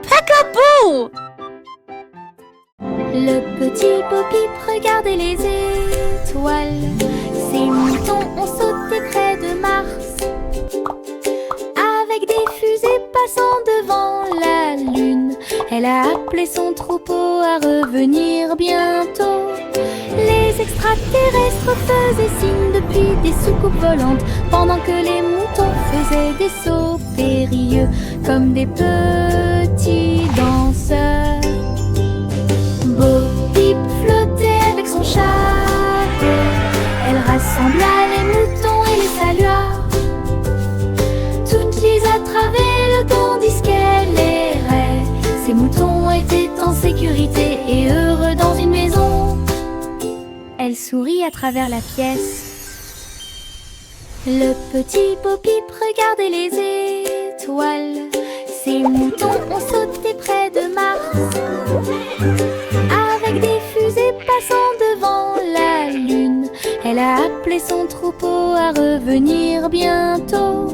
Peekaboo! Le petit Bo-Peep regardait les étoiles. Ces moutons ont sauté près de Mars, avec des fusées passant devant la Lune. Elle a appelé son troupeau à revenir bientôt. Les extraterrestres faisaient signe depuis des soucoupes volantes, pendant que les moutons faisaient des sauts périlleux comme des petits danseurs. Bo-Peep flottait avec son chapeau. Elle rassembla les moutons et les salua. Toutes les attravaient tandis qu'elle errait. Ces moutons étaient en sécurité et heureux dans une maison. Elle sourit à travers la pièce. Le petit Bo-Peep regardait les étoiles. Ces moutons ont sauté près de Mars, avec des fusées passant devant la Lune. Elle a appelé son troupeau à revenir bientôt.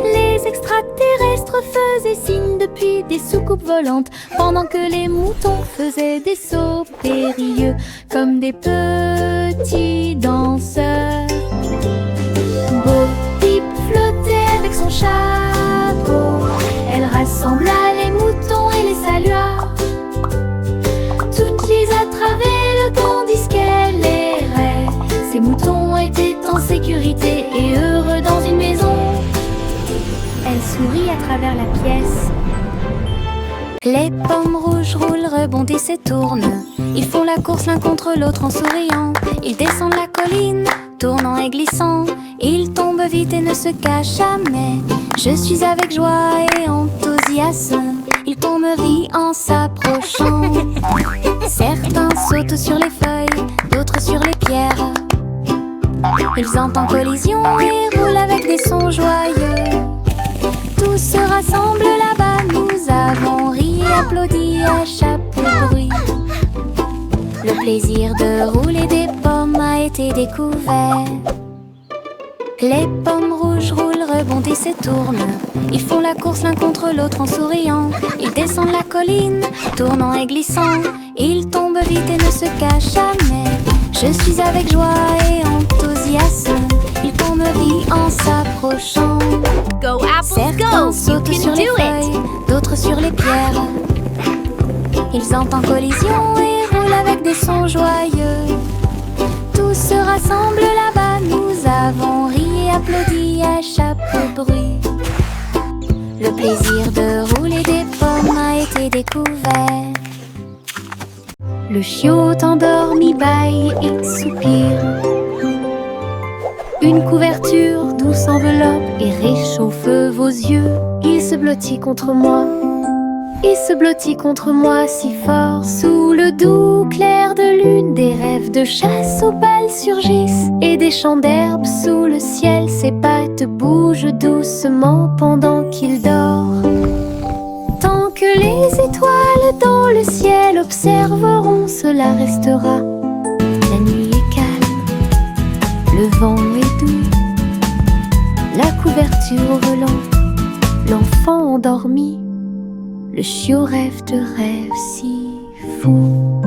Les extraterrestres faisaient signe depuis des soucoupes volantes, pendant que les moutons faisaient des sauts périlleux comme des petits danseurs. Bo-Peep flottait avec son chapeau. Elle rassembla les moutons et les salua. Toutes les attravaient tandis qu'elle errait. Ces moutons étaient en sécurité et heureux dans une maison. Elle sourit à travers la pièce. Les pommes rouges roulent, rebondissent et tournent. Ils font la course l'un contre l'autre en souriant. Ils descendent la colline, tournant et glissant. Ils tombent vite et ne se cachent jamais. Je suis avec joie et enthousiasme. Ils tombent rient en s'approchant. Certains sautent sur les feuilles, d'autres sur les pierres. Ils entrent en collision et roulent avec des sons joyeux. Tous se rassemblent là-bas, nous avons ri et applaudi à chaque bruit. Le plaisir de rouler des pommes a été découvert. Les pommes rouges roulent, rebondissent et tournent. Ils font la course l'un contre l'autre en souriant. Ils descendent la colline, tournant et glissant. Ils tombent vite et ne se cachent jamais. Je suis avec joie et enthousiasme. Ils tombent vite en s'approchant. Go apples, Certains go! You sautent sur can les do feuilles, it! d'autres sur les pierres. Ils entrent en collision et roulent avec des sons joyeux. Tous se rassemblent là-bas, nous avons ri et applaudi à chaque bruit. Le plaisir de rouler des pommes a été découvert. Le chiot endormi bâille et soupire. Une couverture douce enveloppe et réchauffe vos yeux. Il se blottit contre moi. Il se blottit contre moi si fort. Sous le doux clair de lune, des rêves de chasse aux balles surgissent. Et des champs d'herbe sous le ciel, ses pattes bougent doucement pendant qu'il dort. Tant que les étoiles dans le ciel observeront, cela restera. La nuit est calme, le vent est doux, la couverture au volant, l'enfant endormi. Le chiot rêve de rêves si fous.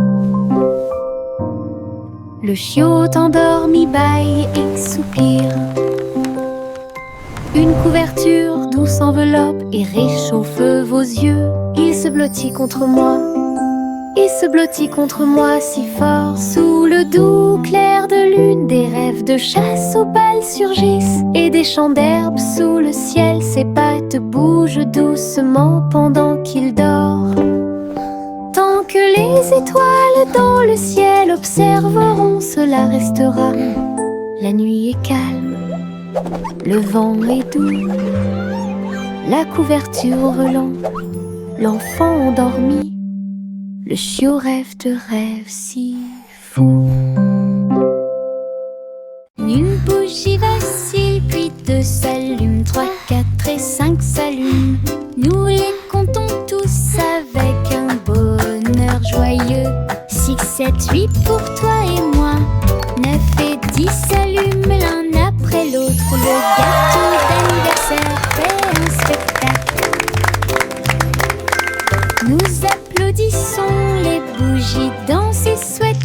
Le chiot endormi bâille et soupire. Une couverture douce enveloppe et réchauffe vos yeux. Il se blottit contre moi. Il se blottit contre moi si fort. Sous le doux clair de lune, des rêves de chasse aux balles surgissent. Et des champs d'herbe sous le ciel, ses pattes bougent doucement pendant qu'il dort. Tant que les étoiles dans le ciel observeront, cela restera. La nuit est calme, le vent est doux, la couverture au volant, l'enfant endormi. Le chiot rêve de rêves si fous. Une bougie vacille, puis deux s'allument, 3, 4 et 5 s'allument. Nous les comptons tous avec un bonheur joyeux. 6, 7, 8 pour toi et moi. 9 et 10 s'allument l'un après l'autre. Le gâteau d'anniversaire fait un spectacle.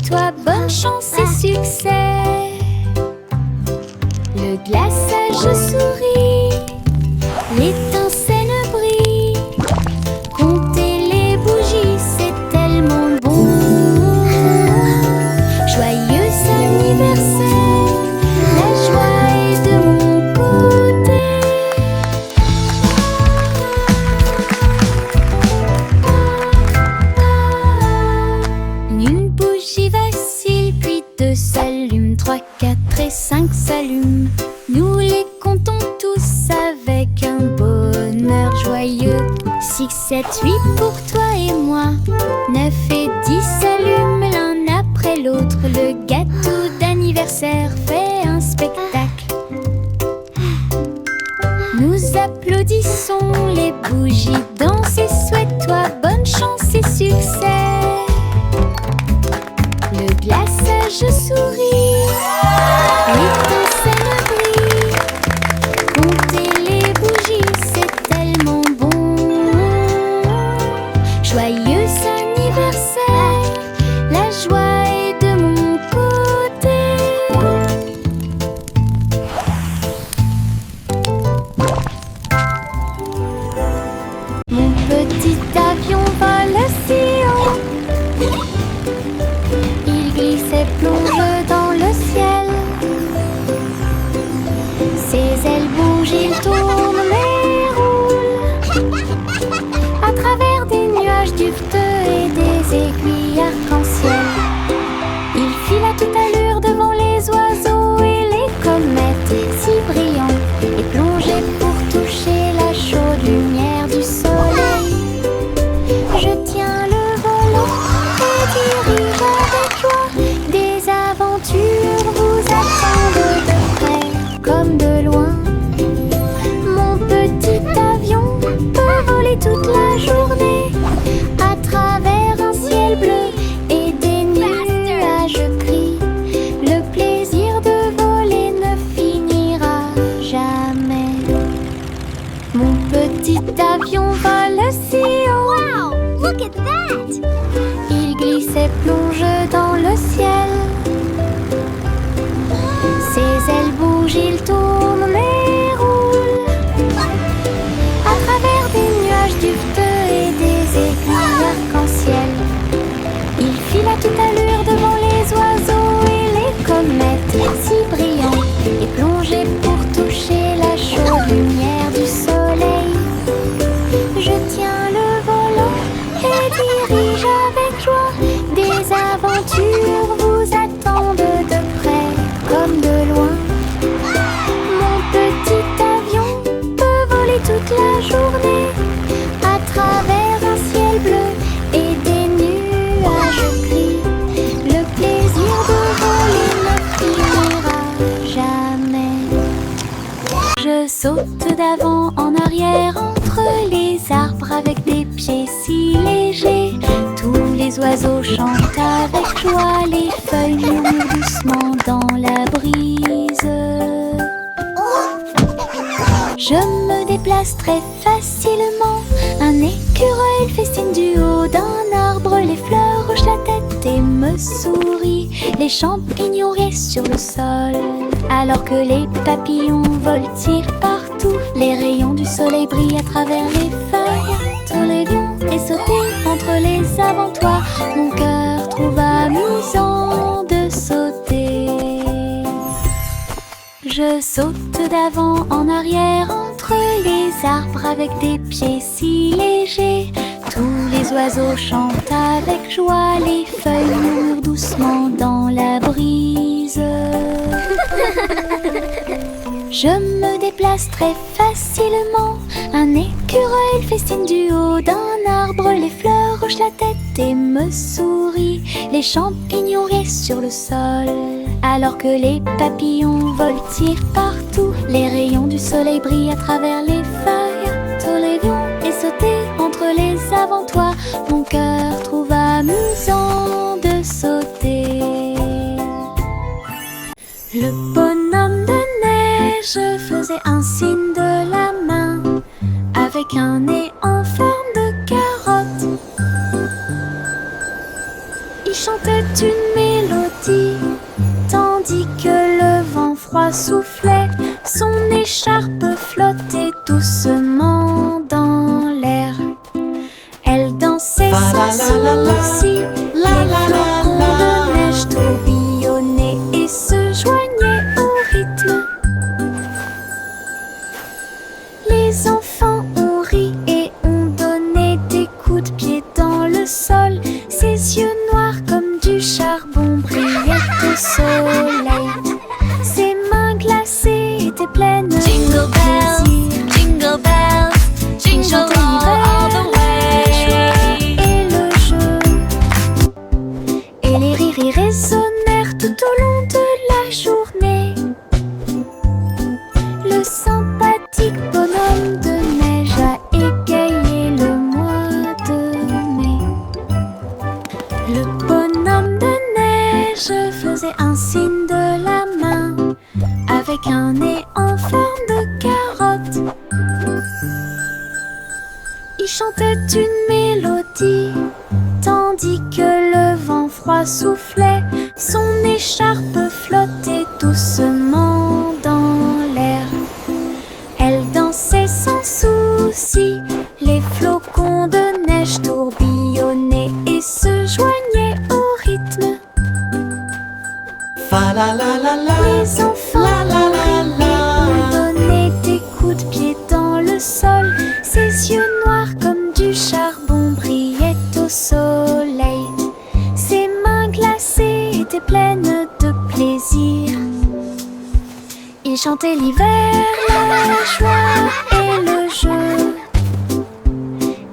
toi, bonne chance et succès. Le glaçage sourit, l'étincelle brille. Compter les bougies, c'est tellement bon. Joyeux anniversaire, la joie est de mon côté. Une bougie vacille, puis deux s'allument, 3, 4 et 5 s'allument. Nous les comptons tous avec un bonheur joyeux. 6, 7, 8 pour toi et moi. 9 et 10 s'allument l'un après l'autre. Le gâteau d'anniversaire fait un spectacle. Nous applaudissons, les bougies dansent et souhaite-toi bonne chance et succès. Le glaçage sourit, l'étincelle brille. Compter les bougies, c'est tellement bon. Joyeux anniversaire, la joie est de mon côté. Mon petit avion vole si haut. Il glisse et plonge dans le ciel. Ses ailes bougent, il tourne et roule à travers des nuages duveteux et des aiguilles arc-en-ciel. Il file à toute allure devant les oiseaux et les comètes si brillants, et plongé pour toucher la chaude lumière du soleil. Je tiens le volant et dirige avec joie. Des aventures vous attendent de près comme de loin. Mon petit avion peut voler toute la journée à travers un ciel bleu et des nuages gris. Le plaisir de voler ne finira jamais. Mon petit avion vole si haut. Wow! Look at that! Il glisse et plonge dans le ciel. Ses ailes bougent, il tourne et roule à travers des nuages duveteux et des aiguilles arc-en-ciel. Il file à toute allure devant les oiseaux et les comètes si brillants, et plongé pour toucher la chaude lumière du soleil. Je tiens le volant et dirige avec joie. Des aventures vous attendent de près comme de loin. Mon petit avion peut voler toute la journée à travers un ciel bleu et des nuages gris. Le plaisir de voler ne finira jamais. Je saute d'avant en arrière entre les arbres avec des pieds si légers. Tous les oiseaux chantent avec joie, les feuilles murmurent doucement dans la brise. Je me déplace très facilement. Un écureuil festine du haut d'un arbre. Les fleurs hochent la tête et me sourient. Les champignons restent sur le sol, alors que les papillons voltigent partout. Les rayons du soleil brillent à travers les feuilles. Tous les lions et sauter entre les avant-toits. Mon cœur trouve amusant de sauter. Je saute d'avant en arrière entre les arbres avec des pieds si légers. Tous les oiseaux chantent avec joie, les feuilles murmurent doucement dans la brise. Je me déplace très facilement. Un écureuil festine du haut d'un arbre. Les fleurs hochent la tête et me sourient. Les champignons restent sur le sol, alors que les papillons voltigent partout. Les rayons du soleil brillent à travers les feuilles. Tous les lions et sauter entre les avant-toits. Mon cœur trouve amusant de sauter. Le bonhomme de neige faisait un signe de la main avec un nez en forme de carotte. Il chantait une mélodie soufflait, son écharpe flottait doucement dans l'air. Elle dansait sans souci, les flocons de neige tourbillonnaient et se joignaient au rythme. Les enfants ont ri et ont donné des coups de pied dans le sol. Ses yeux noirs comme du charbon brillaient au soleil. Ses mains glacées étaient pleines de Jingle bells, plaisir. jingle bells, jingle all the way. Et le jeu et les rires y résonnèrent tout au long de la journée. Le sympathique bonhomme de neige a égayé le mois de mai. Le bonhomme de neige faisait un signe de la main avec un nez en forme de carotte. Il chantait une mélodie tandis que le vent froid soufflait. Son écharpe flottait doucement dans l'air. Elle dansait sans souci, les flocons de neige tourbillonnaient et se joignaient au rythme. Fa la la la la. Les enfants ont donné des coups de pied dans le sol. Ses yeux noirs comme du charbon brillaient au soleil. Ses mains glacées étaient pleines de plaisir. Il chantait l'hiver, la joie et le jeu.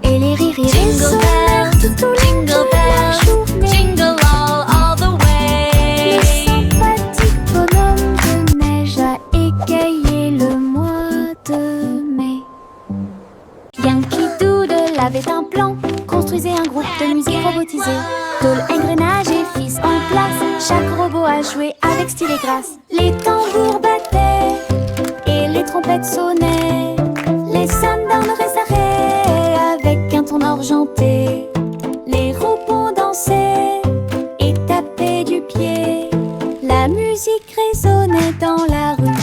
Et les rires y résonnèrent tout au long de la journée. Jingle all the way. Le sympathique bonhomme de neige a égayé le mois de mai. Yankee Doodle avait un plan, construisait un groupe de musique robotisé. Tôle, engrenage et fils en place, chaque robot a joué avec style et grâce. Les tambours battaient et les trompettes sonnaient. Les sundowns s'arrêtaient avec un ton argenté. Les robots dansaient et tapaient du pied. La musique résonnait dans la rue.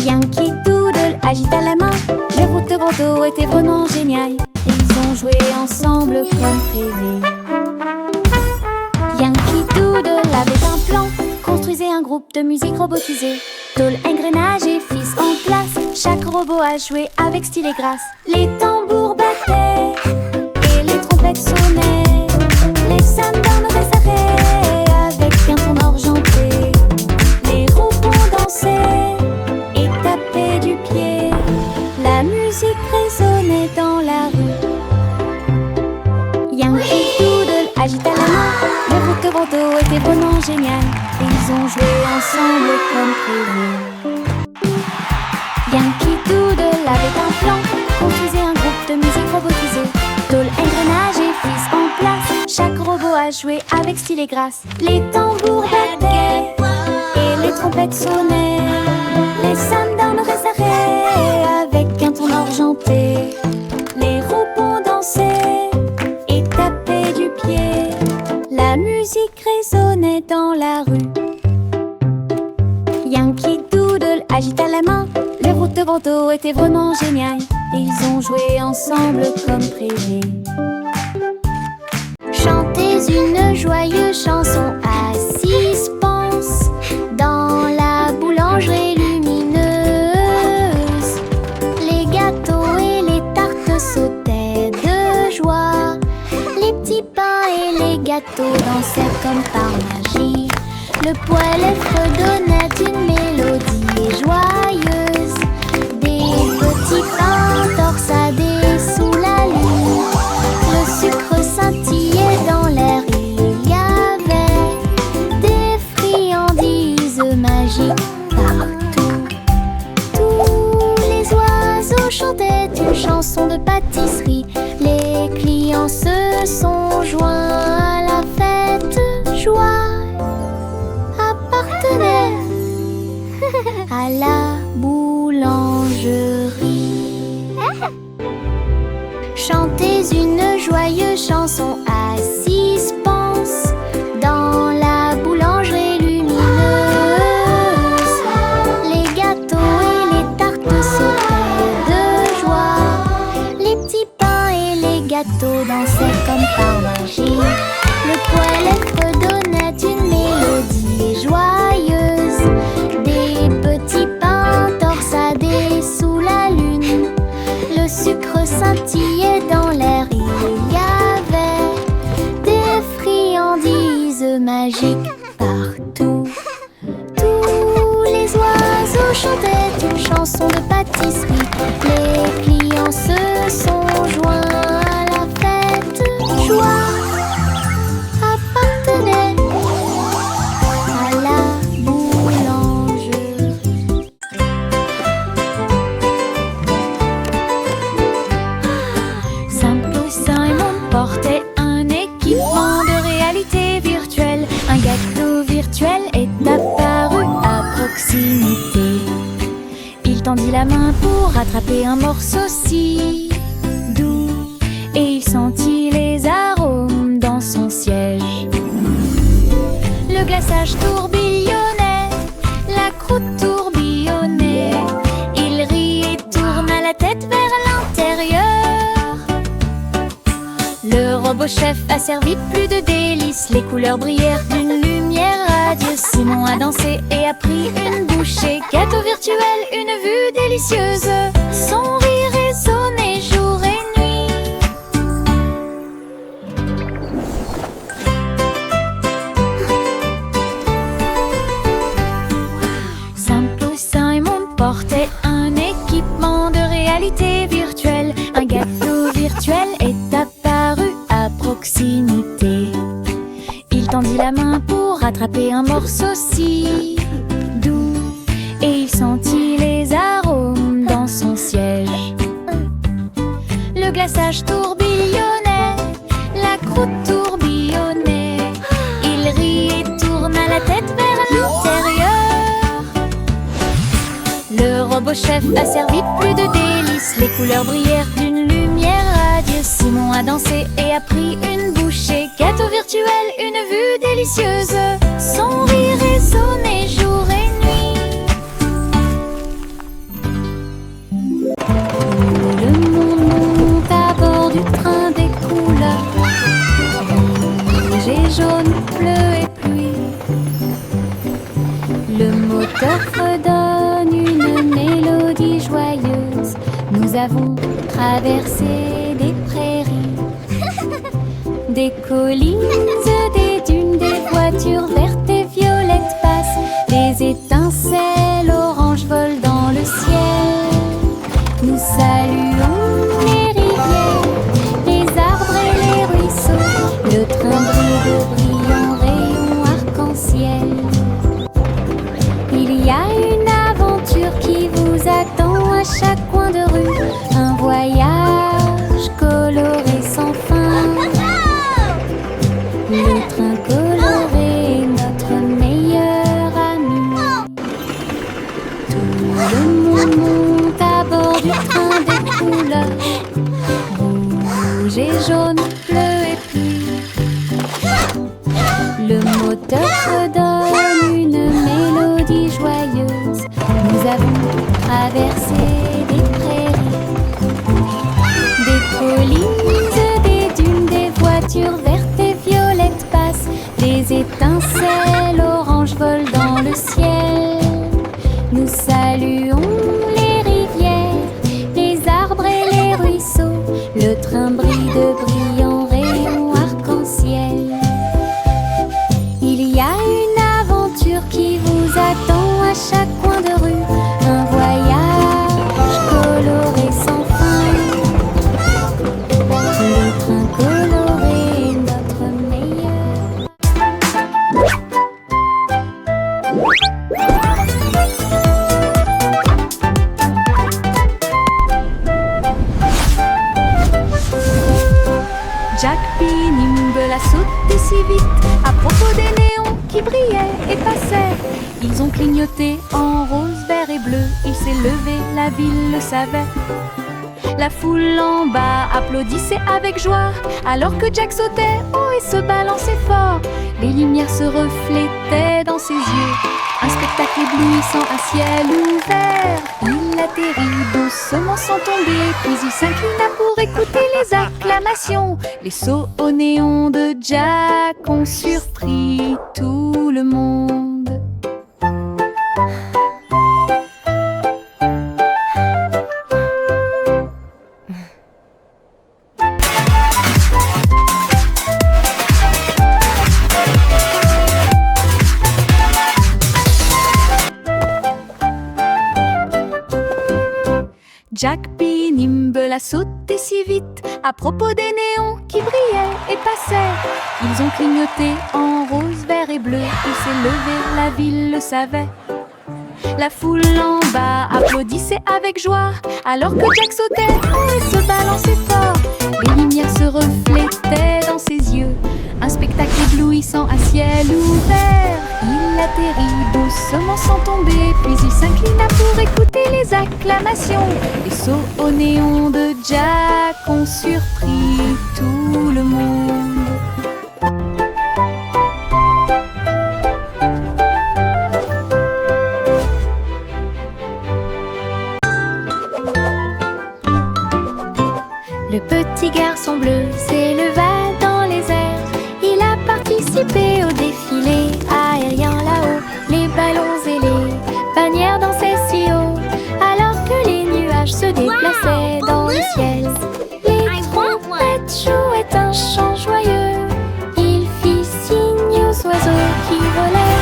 Yankee Doodle agita la main, les routes de Bordeaux étaient vraiment géniales. Ils ont joué ensemble comme prévu. Yankee Doodle avait un plan, construisait un groupe de musique robotisé. Tôle, engrenage et fils en place, chaque robot a joué avec style et grâce. Les tambours battaient et les trompettes sonnaient. Les sundowns s'arrêtaient avec un ton argenté. Les robots dansaient et tapaient du pied. La musique résonnait dans la rue. Yankee Doodle agita la main, les routes de Bordeaux étaient vraiment géniales. Et ils ont joué ensemble comme prévu. Yankee Doodle avait un plan, construisait un groupe de musique robotisé. Tôle, engrenage et fils en place, chaque robot a joué avec style et grâce. Les tambours battaient et les trompettes sonnaient. Les sundowns s'arrêtaient avec un ton argenté. Les robots dansaient et tapaient du pied. La musique résonnait dans la rue. Yankee Doodle agita la main, les routes de Bordeaux étaient vraiment géniales. Et ils ont joué ensemble comme prévu. Chantez une joyeuse chanson à 6 pence dans la boulangerie lumineuse. Les gâteaux et les tartes sautaient de joie. Les petits pains et les gâteaux dansaient comme par magie. Le poêle fredonnait une mélodie joyeuse. Des petits pains torsadés sous la lune. Le sucre scintillait dans l'air. Il y avait des friandises magiques partout. Tous les oiseaux chantaient une chanson de pâtisserie. Les clients se sont joints à la fête. Joie appartenait à la boulangerie. Chantez une joyeuse chanson à 6 pence dans la boulangerie lumineuse. bateau dansait comme par magie. Le poêle fredonnait une mélodie joyeuse. Des petits pains torsadés sous la lune. Le sucre scintillait dans l'air. Il y avait des friandises magiques partout. Tous les oiseaux chantaient une chanson de pâtisserie. Les clients se sont joints à la fête. Joie appartenait à la boulangerie. Simple Simon portait un équipement de réalité virtuelle. Un gâteau virtuel est apparu à proximité. Il tendit la main pour attraper un morceau si doux et il sentit les arômes dans son siège. Le glaçage tourbillonnait, la croûte tourbillonnait. Il rit et tourna la tête vers l'intérieur. Le robot chef a servi plus de délices. Les couleurs brillèrent d'une lumière radieuse. Simon a dansé et a pris une bouchée. Gâteau virtuel, une vue délicieuse. Son rire résonnait jour et nuit. Simple Simon portait un équipement de réalité virtuelle. Un gâteau virtuel est apparu à proximité. Il tendit la main pour attraper un morceau si doux et il sentit les arômes dans son siège. Le glaçage tourbillonnait, la croûte tourbillonnait. Il rit et tourna la tête vers l'intérieur. Le robot chef a servi plus de délices. Les couleurs brillèrent d'une lumière radieuse. Simon a dansé et a pris une bouchée. Gâteau virtuel, une vue délicieuse. Son rire résonnait jour et nuit. Le monde monte à bord du train des couleurs. Rouge et jaune, bleu et pluie. Le moteur fredonne une mélodie joyeuse. Nous avons traversé des prairies, des collines, des dunes, des voitures vertes et violettes passent. Des étincelles oranges volent dans le ciel. Nous saluons les rivières, les arbres et les ruisseaux. Le train brille de brillants rayons arc-en-ciel. Il y a une aventure qui vous attend à chaque coin de rue. Un voyage coloré sans fin. Le train coloré est notre meilleur ami. Tout le monde monte à bord du train des couleurs. Rouge et jaune, bleu et pluie. Le moteur redonne une mélodie joyeuse. Nous avons traversé des prairies, des collines, des dunes, des voitures vertes et violettes passent. Des étincelles oranges volent dans le ciel. Nous saluons les rivières, les arbres et les ruisseaux. Le train brille de brillants rayons arc-en-ciel. Il y a une aventure qui vous attend à chaque coin de rue. Un voyage coloré sans fin. Le train coloré est notre meilleur. Jack P. Nimble a sauté si vite à propos des néons qui brillaient et passaient. Ils ont clignoté en rose, vert et bleu. Il s'est levé, la ville le savait. La foule en bas applaudissait avec joie alors que Jack sautait haut et se balançait fort. Les lumières se reflétaient dans ses yeux. Un spectacle éblouissant, un ciel ouvert. Il atterrit doucement sans tomber, puis il s'inclina pour écouter les acclamations. Les sauts au néon de Jack ont surpris tout le monde. Jack P. Nimble a sauté si vite à propos des néons qui brillaient et passaient. Ils ont clignoté en rose, vert et bleu. Il s'est levé, la ville le savait. La foule en bas applaudissait avec joie alors que Jack sautait et se balançait fort. Les lumières se reflétaient dans ses yeux, un spectacle éblouissant à ciel ouvert. Il atterrit doucement sans tomber, puis il s'inclina pour écouter les acclamations. Les sauts au néon de Jack ont surpris tout le monde. Le petit garçon bleu s'éleva dans les airs. Il a participé au défilé aérien là-haut. Les ballons et les bannières dansaient si haut, alors que les nuages se déplaçaient dans le ciel. Les trompettes jouaient un chant joyeux. Il fit signe aux oiseaux qui volaient.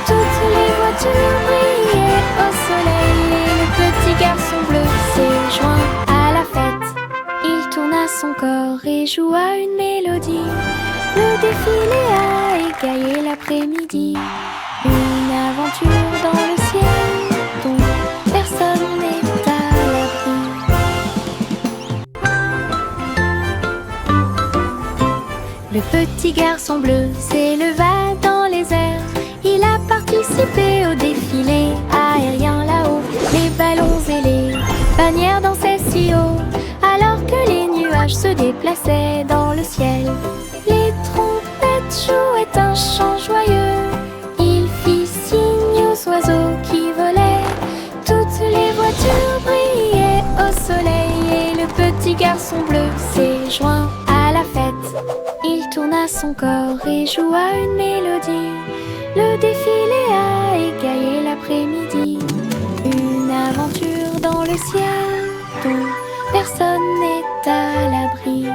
Toutes les voitures brillaient au soleil. Et le petit garçon bleu s'est joint à la fête. Il tourna son corps et joua une mélodie. Le défilé a égayé l'après-midi. Une aventure dans le ciel dont personne n'est à l'abri. Le petit garçon bleu s'éleva dans les airs. Il a participé au défilé aérien là-haut. Les ballons et les bannières dansaient si haut, alors que les nuages se déplaçaient dans le ciel. Les trompettes jouaient un chant joyeux. Il fit signe aux oiseaux qui volaient. Toutes les voitures brillaient au soleil. Et le petit garçon bleu s'est joint à la fête. Il tourna son corps et joua une mélodie. Le défilé a égayé l'après-midi. Une aventure dans le ciel dont personne n'est à l'abri.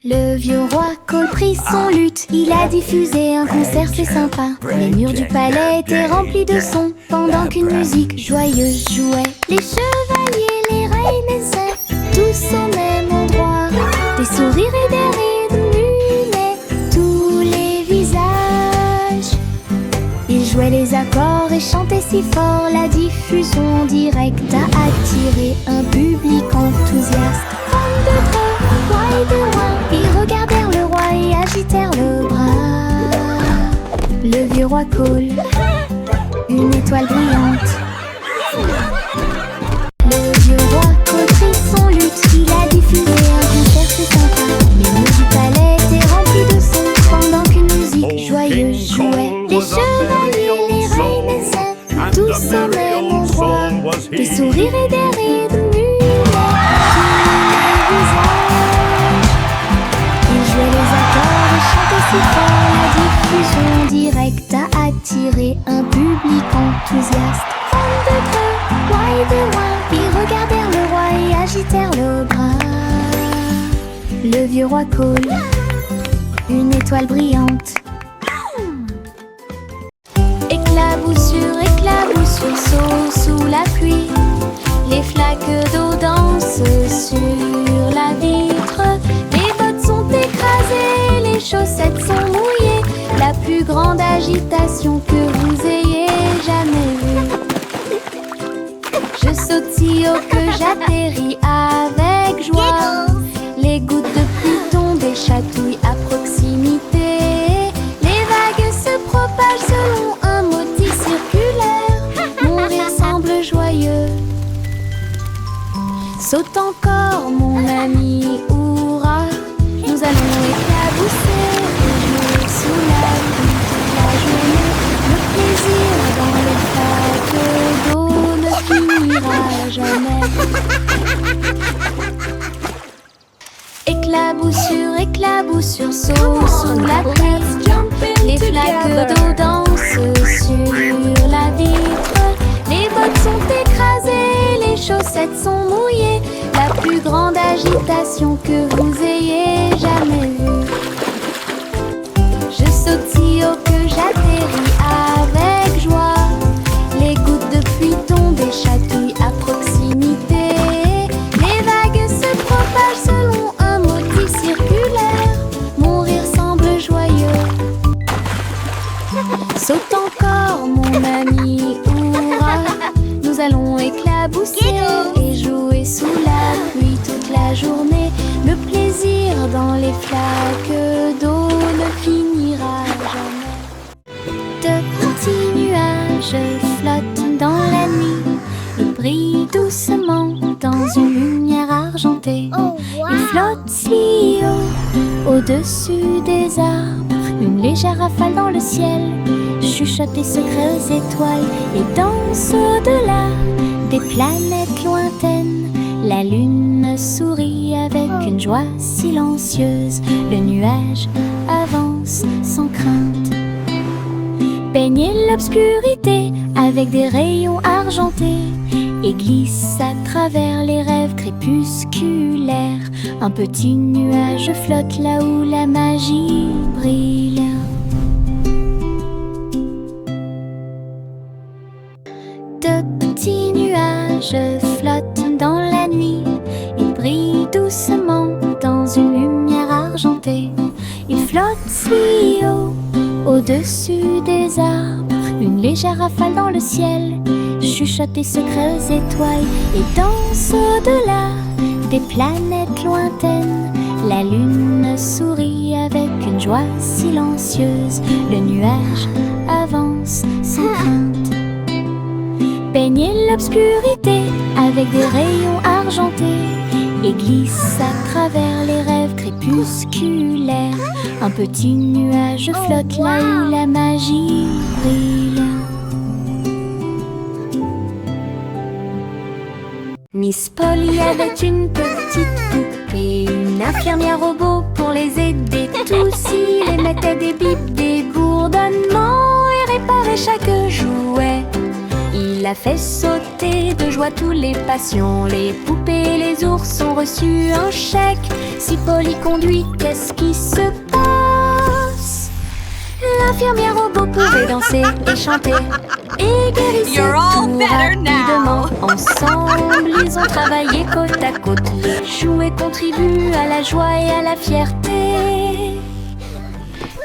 Le vieux roi Cole prit son luth. Il a diffusé un concert, c'est sympa. Les murs du palais étaient remplis de sons pendant qu'une musique joyeuse jouait. Les chevaliers, les reines et sœurs, tous au même endroit. Des sourires et des rires illuminaient tous les visages. Ils jouaient les accords et chantaient si fort. La diffusion en direct a attiré un public enthousiaste. Femmes de près, roi et de loin, ils regardèrent le roi et agitèrent le bras. Le vieux roi Cole, une étoile brillante. Le vieux roi Cole prit son luth. Il a diffusé un concert, c'est sympa. Les murs du palais étaient remplis de sons pendant qu'une musique joyeuse jouait. Les chevaliers, les reines et sœurs, tous au même endroit. Des sourires et des rires illuminaient tous les visages. Ils jouaient les accords et chantaient si fort. La diffusion directe a attiré un public enthousiaste. Femmes de près, roi et de loin, ils regardèrent le roi et agitèrent le bras. Le vieux roi Cole, une étoile brillante. Éclaboussure, saut sous la pluie. Les flaques d'eau dansent sur la vitre. Les bottes sont écrasées, les chaussettes sont mouillées. La plus grande agitation que vous ayez jamais vue. Je saute si haut que j'atterris avec joie. Les gouttes de pluie tombent et chatouillent à proximité. Les vagues se propagent selon un motif circulaire. Mon rire semble joyeux. Saute encore mon ami, hurrah. Nous allons éclabousser et jouer sous la pluie toute la journée. Le plaisir dans les flaques d'eau ne finit éclaboussure saute sous la pluie. Les flaques d'eau dansent sur la vitre. Les bottes sont écrasées, les chaussettes sont mouillées. La plus grande agitation que vous ayez jamais vue. Je saute si haut que j'atterris avec joie. Les gouttes de pluie tombent et chatouillent à proximité. Les vagues se propagent selon un motif circulaire. Mon rire semble joyeux. Saute encore mon ami, hurrah. Nous allons éclabousser et jouer sous la pluie toute la journée. Le plaisir dans les flaques d'eau ne finira jamais. De petits nuages flottent dans la nuit. Ils brillent doucement dans une lumière argentée. Ils flottent si haut, au-dessus des arbres. Une légère rafale dans le ciel chuchote des secrets aux étoiles et danse au-delà des planètes lointaines. La lune sourit avec une joie silencieuse. Le nuage avance sans crainte. Baignez l'obscurité avec des rayons argentés et glisse à travers les rêves crépusculaires. Un petit nuage flotte là où la magie brille. De petits nuages flottent dans la nuit. Ils brillent doucement dans une lumière argentée. Ils flottent si haut, au-dessus des arbres. Une légère rafale dans le ciel chuchote des secrets aux étoiles et danse au-delà des planètes lointaines. La lune sourit avec une joie silencieuse. Le nuage avance sans crainte. Baignez l'obscurité avec des rayons argentés et glisse à travers les rêves crépusculaires. Un petit nuage flotte là où la magie brille. Miss Polly avait une petite poupée, une infirmière robot pour les aider tous. Il émettait des bips, des bourdonnements et réparait chaque jouet. Il a fait sauter de joie tous les patients. Les poupées et les ours ont reçu un chèque. Si Polly conduit, qu'est-ce qui se passe? L'infirmière robot pouvait danser et chanter et guérissait You're all tout better now. rapidement. Ensemble, ils ont travaillé côte à côte. Les jouets contribuent à la joie et à la fierté.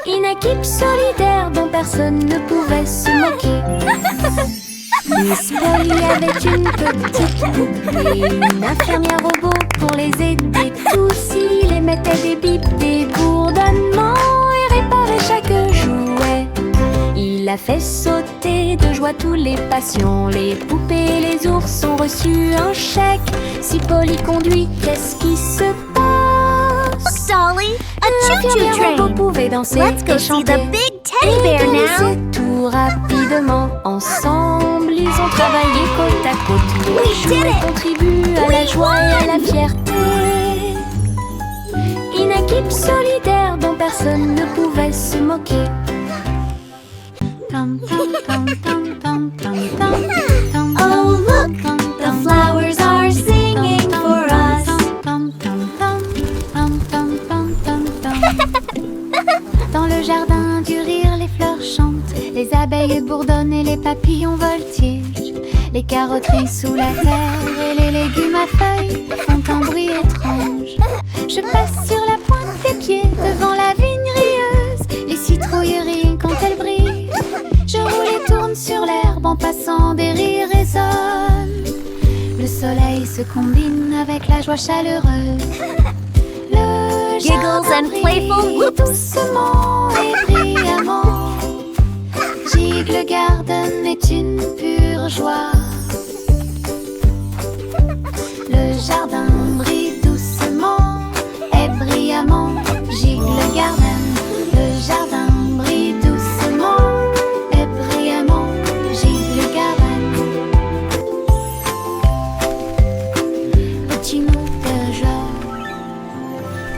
Une équipe solidaire dont personne ne pouvait se moquer. Miss Polly avait une petite poupée, une infirmière robot pour les aider tous. Il émettait des bips, des bourdonnements et réparait chaque jouet. Il a fait sauter de joie tous les patients. Les poupées et les ours ont reçu un chèque. Si Polly conduit, qu'est-ce qui se passe? Dolly, a choo-choo L'infirmière robot train. pouvait danser Let's go et see chanter the big teddy bear now. guérissait tout rapidement. Ensemble, ils ont travaillé côte à côte. We Les did jouets it. contribuent à la joie et à la fierté. Une équipe solidaire dont personne ne pouvait se moquer. Oh, look, the flowers are singing for us. Dans le jardin du rire, les fleurs chantent. Les abeilles bourdonnent et les papillons voltigent. Les carottes sous la terre et les légumes à feuilles font un bruit étrange. Je passe sur la pointe des pieds devant la vigne rieuse. Les citrouilles rient quand elles brillent. Je roule et tourne sur l'herbe en passant, des rires résonnent. Le soleil se combine avec la joie chaleureuse. Le Giggles jardin and playful brille whoops. doucement et brillamment. Giggle Garden est une pure joie. Le jardin brille doucement et brillamment. Giggle Garden. Le jardin brille doucement et brillamment. Giggle Garden. Petit mot de joie.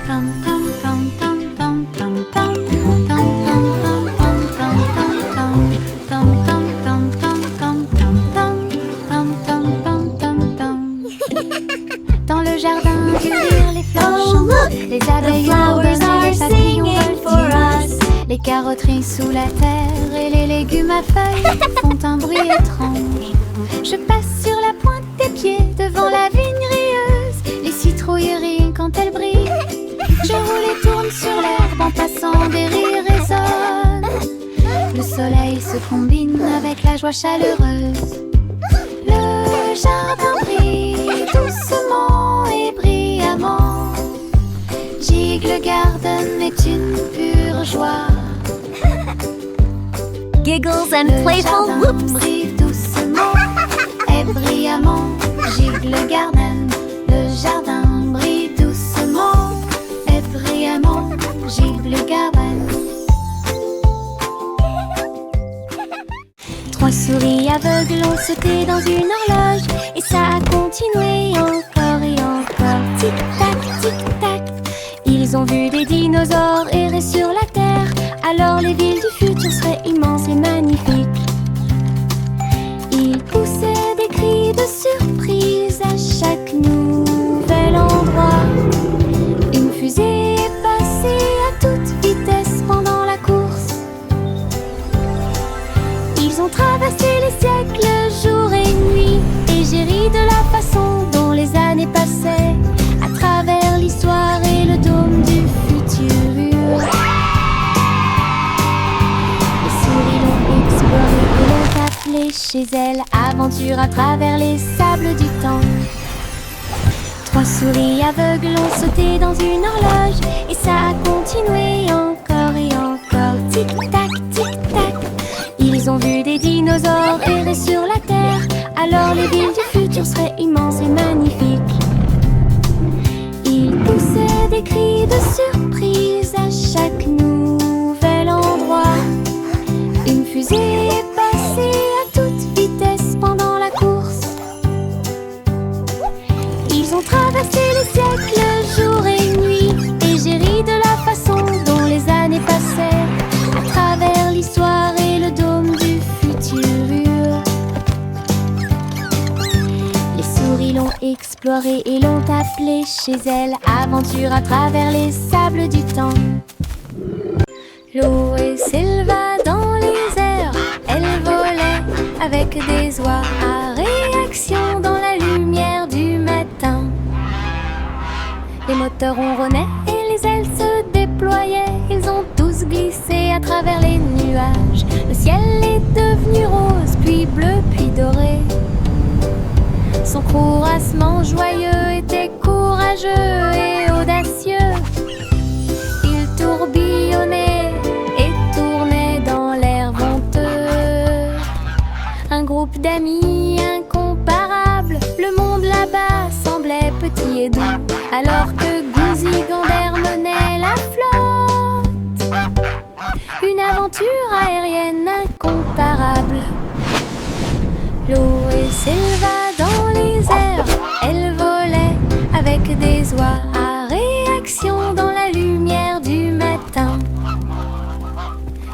Pam, pam. Dans le jardin du rire, les fleurs Oh, chantent. look, Les the abeilles flowers bourdonnent are et les papillons singing for voltigent. us. Les carotteries sous la terre et les légumes à feuilles font un bruit étrange. Je passe sur la pointe des pieds devant la vigne rieuse. Les citrouilles rient quand elles brillent. Je roule et tourne sur l'herbe en passant, des rires résonnent. Le soleil se combine avec la joie chaleureuse. Le jardin brille doucement et brillamment. Jigle Garden est une pure joie. Giggles and Le playful jardin whoops. brille doucement et brillamment. Jigle Garden. Le jardin brille doucement et brillamment. Jigle Garden. Trois souris aveugles ont sauté dans une horloge et ça a continué encore et encore. Tic-tac, tic-tac. Ils ont vu des dinosaures errer sur la terre. Alors les villes du futur seraient immenses et magnifiques. Ils poussaient des cris de surprise à chaque nouvel endroit. Une fusée est passée à toute vitesse pendant la course. Ils ont traversé les siècles, jour et nuit. Et j'ai ri de la façon dont les années passaient à travers l'histoire et le dôme du futur. Les souris l'ont exploré et l'ont appelé chez elles. Aventure à travers les sables du temps. Trois souris aveugles ont sauté dans une horloge et ça a continué encore et encore. Tic-tac, tic-tac. Ils ont vu des dinosaures errer sur la terre. Alors les villes du futur seraient immenses et magnifiques. Ils poussaient des cris de surprise à chaque nouvel endroit. Une fusée est passée à toute vitesse pendant la course. Ils ont traversé les siècles, jour et nuit. Et j'ai ri de la façon dont les années passaient à travers l'histoire et le dôme du futur. Les souris l'ont exploré et l'ont appelé chez elles. Aventure à travers les sables du temps. L'eau s'éleva dans les airs. Elle volait avec des oies à réaction dans la lumière du matin. Les moteurs ronronnaient et les ailes se déployaient. Ils ont tous glissé à travers les nuages. Le ciel est devenu rose, puis bleu, puis doré. Son courassement joyeux était courageux et audacieux. Il tourbillonnait et tournait dans l'air venteux. Un groupe d'amis incomparables. Le monde là-bas semblait petit et doux, alors que Gouzi Gander menait la flotte. Une aventure aérienne incomparable. L'eau s'éleva dans les airs. Elle volait avec des oies à réaction dans la lumière du matin.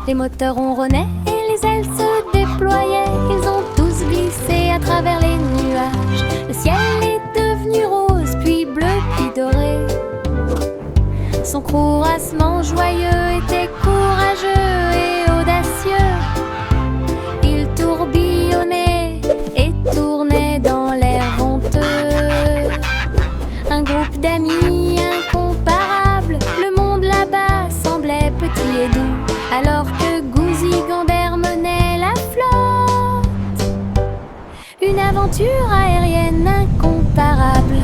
Les moteurs ronronnaient et les ailes se déployaient. Ils ont tous glissé à travers les nuages. Le ciel est devenu rose, puis bleu, puis doré. Son courassement joyeux était courageux et audacieux. Il tourbillonnait et tournait dans l'air venteux. Un groupe d'amis incomparables. Le monde là-bas semblait petit et doux, alors que Gouzi Gander menait la flotte. Une aventure aérienne incomparable.